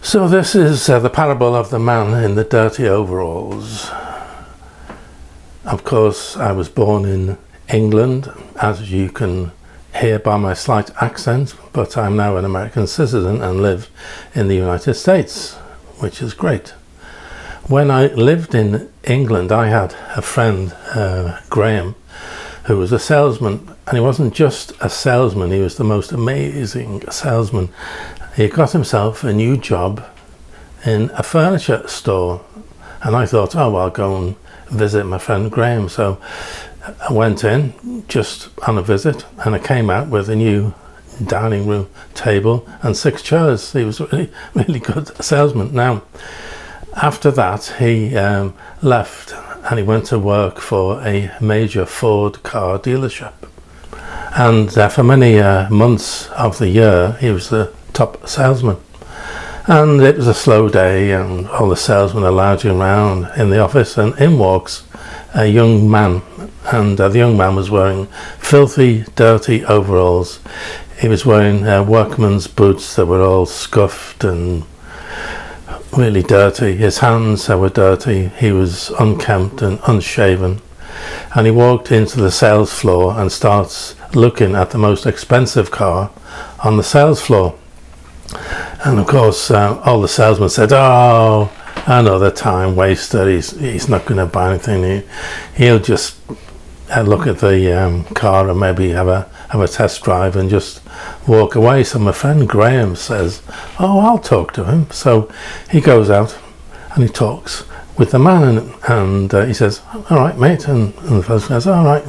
So this is the parable of the man in the dirty overalls. Of course, I was born in England, as you can hear by my slight accent, but I'm now an American citizen and live in the United States, which is great. When I lived in England, I had a friend, Graham, who was a salesman, and he wasn't just a salesman, he was the most amazing salesman. He got himself a new job in a furniture store, and I thought, oh, I'll go and visit my friend Graham. So I went in just on a visit, and I came out with a new dining room table and 6 chairs. He was a really good salesman. Now, after that, he left and he went to work for a major Ford car dealership. And for many months of the year, he was the top salesman. And it was a slow day, and all the salesmen are lounging around in the office, and in walks a young man. And the young man was wearing filthy, dirty overalls. He was wearing workman's boots that were all scuffed and really dirty. His hands were dirty. He was unkempt and unshaven. And he walked into the sales floor and starts looking at the most expensive car on the sales floor. And of course, all the salesmen said, "Oh, another time waster. He's not going to buy anything. He'll just look at the car and maybe have a test drive and just walk away." So my friend Graham says, "Oh, I'll talk to him." So he goes out and he talks with the man, and he says, "All right, mate." And the fellow says, "All right."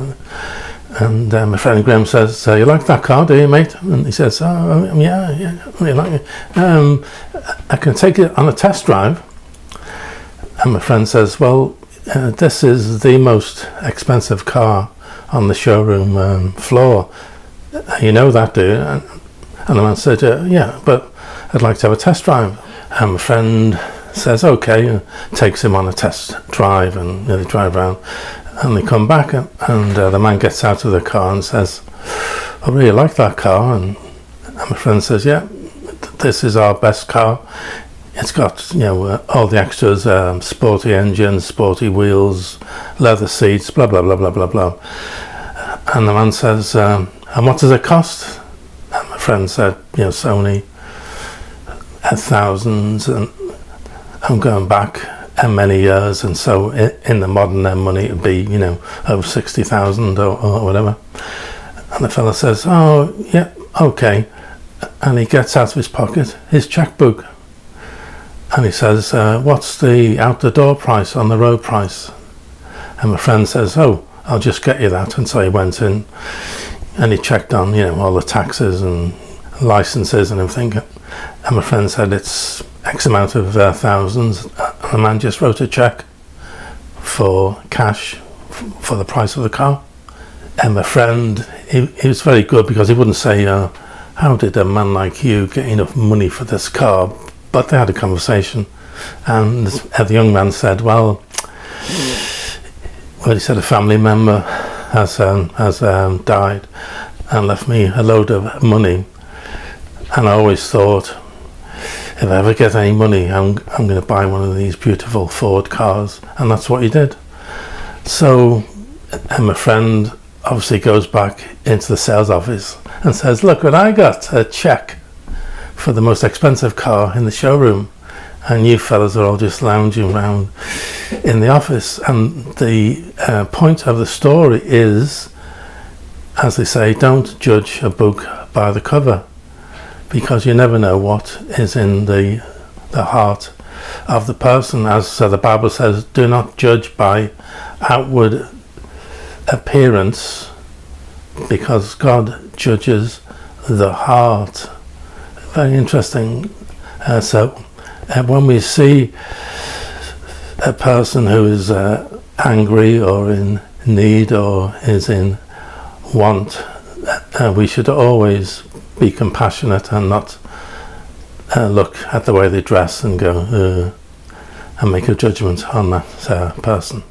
And my friend Graham says, "You like that car, do you, mate?" And he says, "Oh, yeah, I really like it. I can take it on a test drive." And my friend says, "Well, this is the most expensive car on the showroom floor. You know that, do you?" And the man said, "Yeah, but I'd like to have a test drive." And my friend says, "Okay," and takes him on a test drive, and they drive around. And they come back, and the man gets out of the car and says, "I really like that car." And my friend says, "Yeah, this is our best car. It's got, all the extras, sporty engine, sporty wheels, leather seats, blah, blah, blah, blah, blah, blah." And the man says, "And what does it cost?" And my friend said, "So many thousands." And I'm going back many years, and so in the modern money, it'd be, over 60,000 or whatever. And the fella says, "Oh, yeah, okay." And he gets out of his pocket his checkbook. And he says, "What's the out-the-door price on the road price?" And my friend says, "Oh, I'll just get you that." And so he went in and he checked on, all the taxes and licenses and everything. And my friend said, "It's X amount of thousands." And the man just wrote a check for cash for the price of the car. And my friend, he was very good, because he wouldn't say, "How did a man like you get enough money for this car?" But they had a conversation, and the young man said, well, he said, "A family member has died and left me a load of money, and I always thought, if I ever get any money, I'm going to buy one of these beautiful Ford cars." And that's what he did. So, and my friend obviously goes back into the sales office and says, "Look what I got, a check for the most expensive car in the showroom, and you fellas are all just lounging around in the office." And the point of the story is, as they say, don't judge a book by the cover, because you never know what is in the heart of the person. As the Bible says, do not judge by outward appearance, because God judges the heart. Very interesting. So when we see a person who is angry or in need or is in want, we should always be compassionate and not look at the way they dress and go and make a judgment on that person.